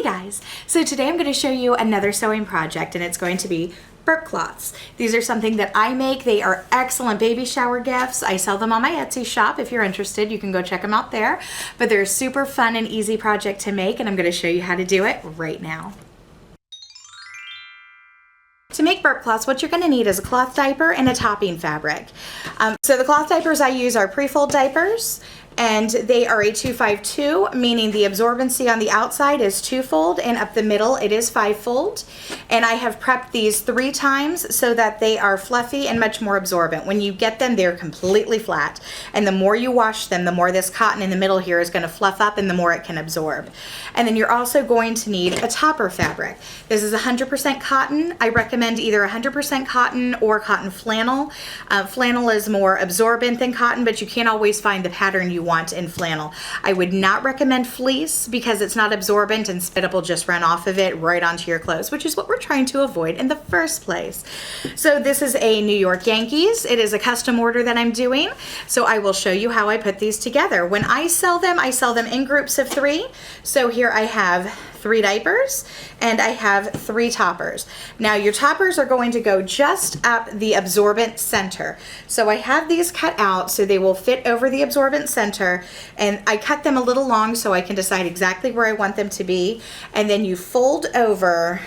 Hey guys, so today I'm going to show you another sewing project, and it's going to be burp cloths. These are something that I make. They are excellent baby shower gifts. I sell them on my Etsy shop. If you're interested, you can go check them out there. But they're a super fun and easy project to make, and I'm going to show you how to do it right now. To make burp cloths, what you're going to need is a cloth diaper and a topping fabric. So the cloth diapers I use are pre-fold diapers, and they are a 252, meaning the absorbency on the outside is 2-fold, and up the middle it is 5-fold. And I have prepped these 3 times so that they are fluffy and much more absorbent. When you get them, they're completely flat, and the more you wash them, the more this cotton in the middle here is going to fluff up and the more it can absorb. And then you're also going to need a topper fabric. This is 100% cotton. I recommend either 100% cotton or cotton flannel. Flannel is more absorbent than cotton, but you can't always find the pattern you want in flannel. I would not recommend fleece because it's not absorbent and spit will just run off of it right onto your clothes, which is what we're trying to avoid in the first place. So this is a New York Yankees. It is a custom order that I'm doing. So I will show you how I put these together. When I sell them in groups of 3. So here I have 3 diapers and I have 3 toppers. Now your toppers are going to go just up the absorbent center. So I have these cut out so they will fit over the absorbent center, and I cut them a little long so I can decide exactly where I want them to be. And then you fold over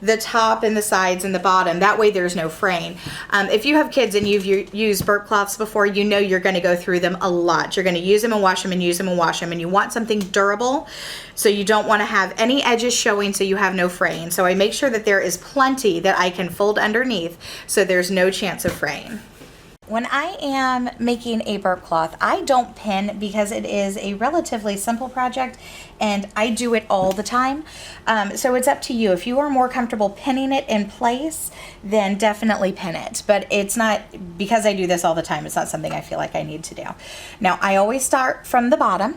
the top and the sides and the bottom. That way there's no fraying. If you have kids and you've used burp cloths before, you know you're going to go through them a lot. You're going to use them and wash them and use them and wash them, and you want something durable, so you don't want to have any edges showing so you have no fraying. So I make sure that there is plenty that I can fold underneath so there's no chance of fraying. When I am making a burp cloth, I don't pin because it is a relatively simple project and I do it all the time. So it's up to you. If you are more comfortable pinning it in place, then definitely pin it. But it's not, because I do this all the time, it's not something I feel like I need to do. Now, I always start from the bottom.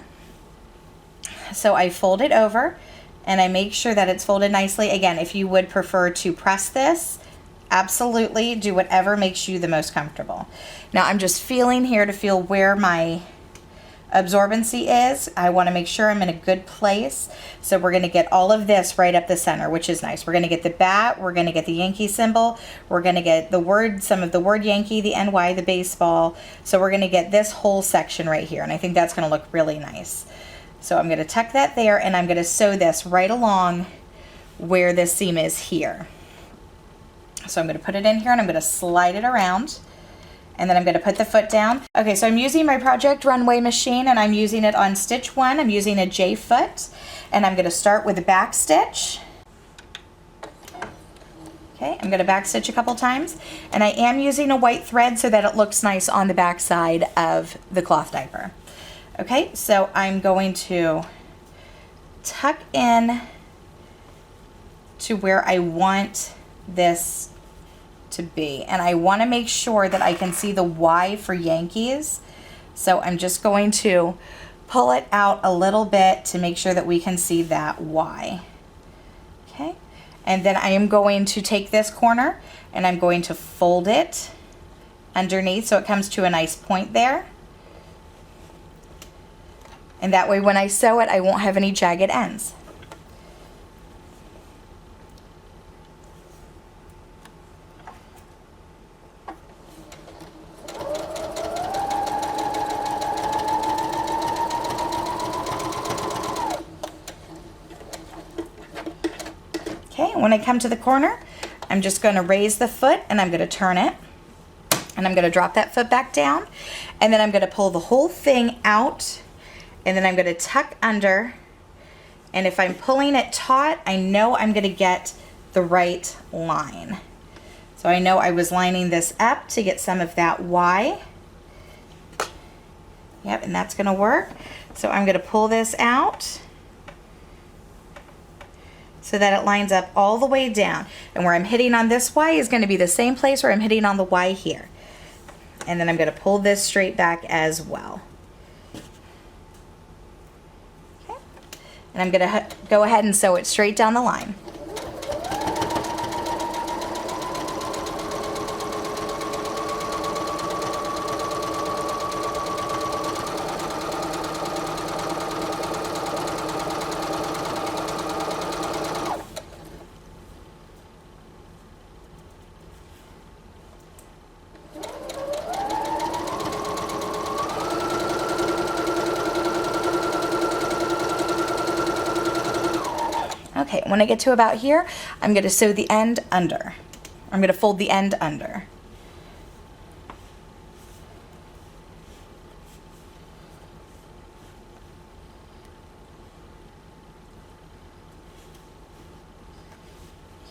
So I fold it over and I make sure that it's folded nicely. Again, if you would prefer to press this, absolutely do whatever makes you the most comfortable. Now I'm just feeling here to feel where my absorbency is. I want to make sure I'm in a good place. So we're going to get all of this right up the center, which is nice. We're going to get the bat, we're going to get the Yankee symbol, we're going to get the word, some of the word Yankee, the NY, the baseball. So we're going to get this whole section right here, and I think that's going to look really nice. So I'm going to tuck that there, and I'm going to sew this right along where this seam is here. So I'm going to put it in here and I'm going to slide it around, and then I'm going to put the foot down. Okay, so I'm using my Project Runway machine and I'm using it on stitch 1. I'm using a J foot, and I'm going to start with the back stitch. Okay, I'm going to back stitch a couple times, and I am using a white thread so that it looks nice on the back side of the cloth diaper. Okay, so I'm going to tuck in to where I want this to be, and I want to make sure that I can see the Y for Yankees, so I'm just going to pull it out a little bit to make sure that we can see that Y. Okay, and then I am going to take this corner and I'm going to fold it underneath so it comes to a nice point there, and that way when I sew it I won't have any jagged ends. Okay, when I come to the corner, I'm just going to raise the foot and I'm going to turn it, and I'm going to drop that foot back down, and then I'm going to pull the whole thing out, and then I'm going to tuck under, and if I'm pulling it taut, I know I'm going to get the right line. So I know I was lining this up to get some of that Y. Yep, and that's going to work. So I'm going to pull this out so that it lines up all the way down. And where I'm hitting on this Y is going to be the same place where I'm hitting on the Y here. And then I'm going to pull this straight back as well. Okay. And I'm going to go ahead and sew it straight down the line. Okay, when I get to about here, I'm going to sew the end under. I'm going to fold the end under.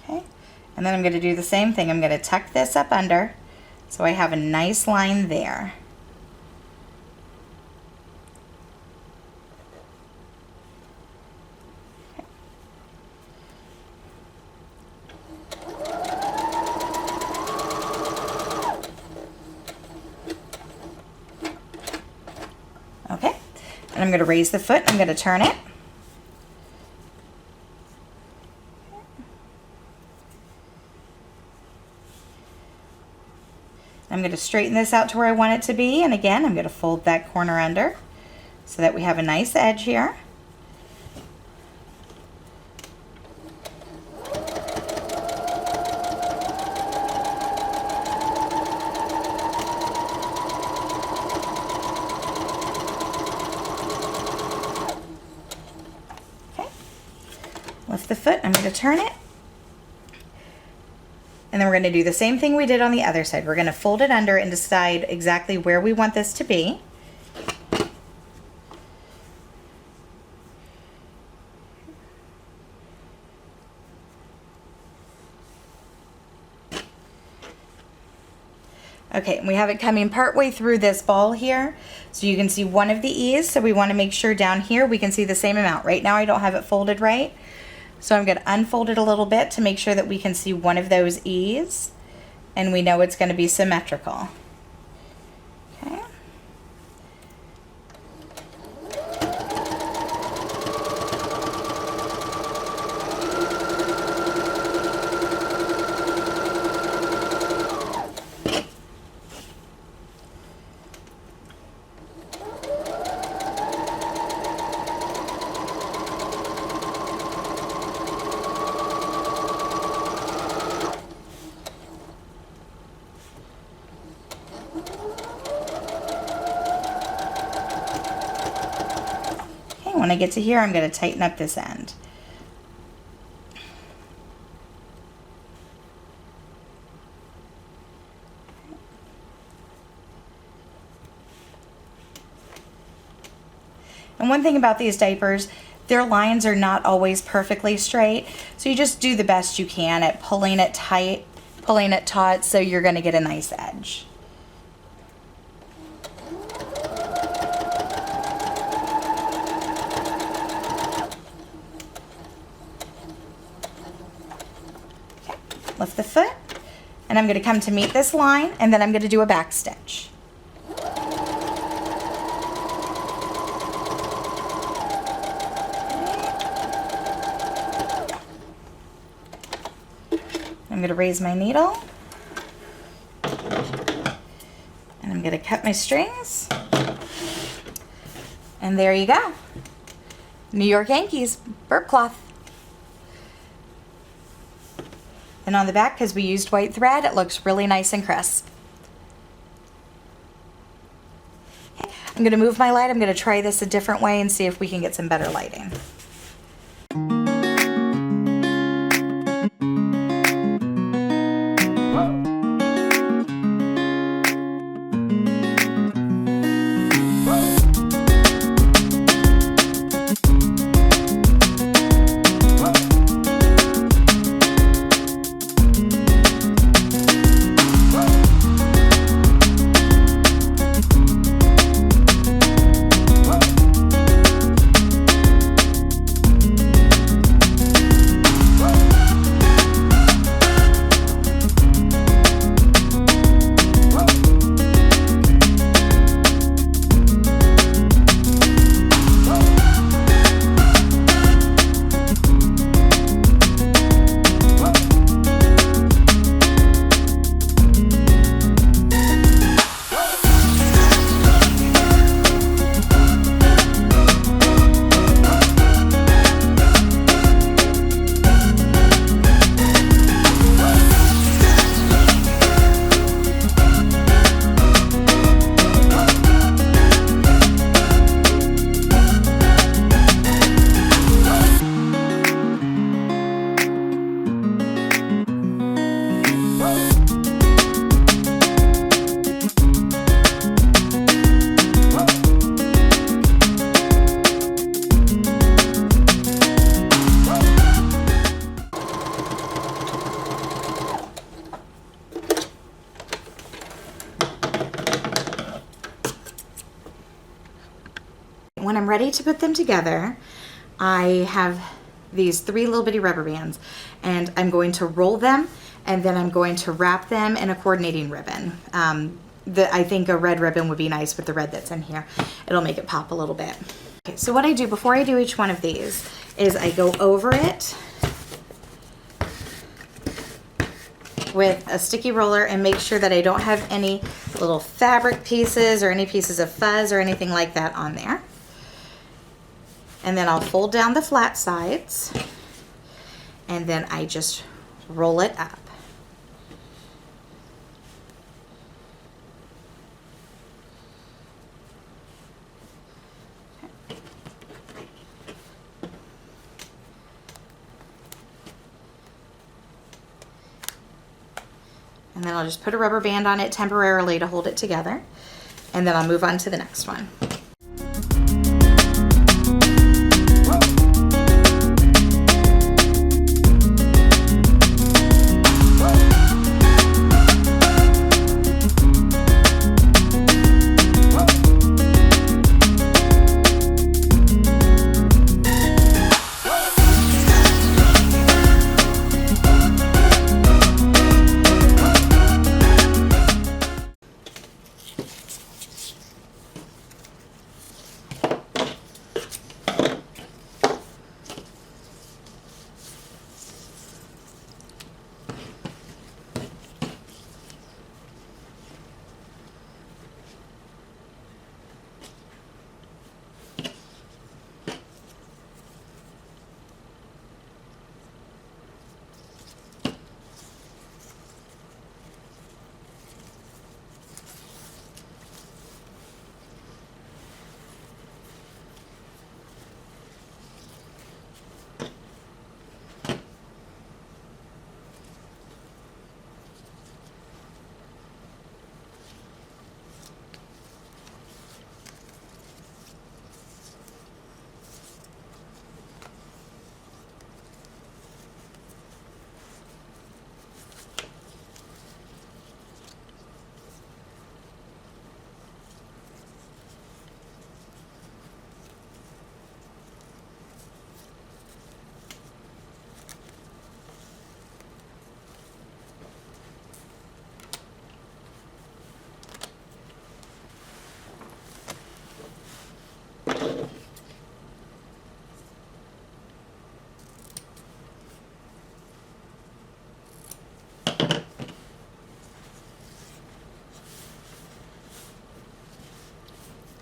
Okay, and then I'm going to do the same thing. I'm going to tuck this up under so I have a nice line there. Okay, and I'm going to raise the foot, I'm going to turn it. I'm going to straighten this out to where I want it to be, and again, I'm going to fold that corner under so that we have a nice edge here. Lift the foot, I'm going to turn it. And then we're going to do the same thing we did on the other side. We're going to fold it under and decide exactly where we want this to be. Okay, and we have it coming partway through this ball here. So you can see one of the E's. So we want to make sure down here we can see the same amount. Right now I don't have it folded right. So I'm going to unfold it a little bit to make sure that we can see one of those E's, and we know it's going to be symmetrical. Okay. When I get to here, I'm going to tighten up this end. And one thing about these diapers, their lines are not always perfectly straight, so you just do the best you can at pulling it tight, pulling it taut, so you're going to get a nice edge. Lift the foot, and I'm going to come to meet this line, and then I'm going to do a back stitch. I'm going to raise my needle, and I'm going to cut my strings, and there you go. New York Yankees burp cloth. And on the back, because we used white thread, it looks really nice and crisp. Okay, I'm going to move my light. I'm going to try this a different way and see if we can get some better lighting. I'm ready to put them together, I have these 3 little bitty rubber bands, and I'm going to roll them, and then I'm going to wrap them in a coordinating ribbon. I think a red ribbon would be nice with the red that's in here. It'll make it pop a little bit. Okay, so what I do before I do each one of these is I go over it with a sticky roller and make sure that I don't have any little fabric pieces or any pieces of fuzz or anything like that on there. And then I'll fold down the flat sides, and then I just roll it up. And then I'll just put a rubber band on it temporarily to hold it together. And then I'll move on to the next one.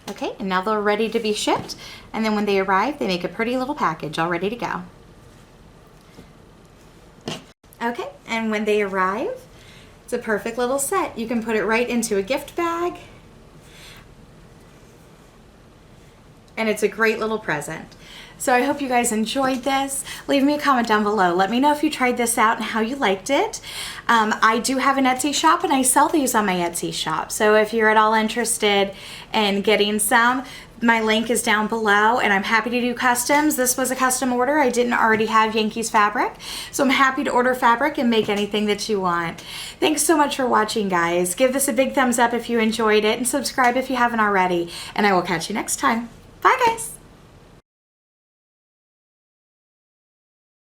Okay, and now they're ready to be shipped, and then when they arrive, they make a pretty little package all ready to go. Okay, and when they arrive, it's a perfect little set. You can put it right into a gift bag, and it's a great little present. So I hope you guys enjoyed this. Leave me a comment down below. Let me know if you tried this out and how you liked it. I do have an Etsy shop, and I sell these on my Etsy shop. So if you're at all interested in getting some, my link is down below, and I'm happy to do customs. This was a custom order. I didn't already have Yankees fabric, so I'm happy to order fabric and make anything that you want. Thanks so much for watching, guys. Give this a big thumbs up if you enjoyed it, and subscribe if you haven't already, and I will catch you next time. Bye, guys.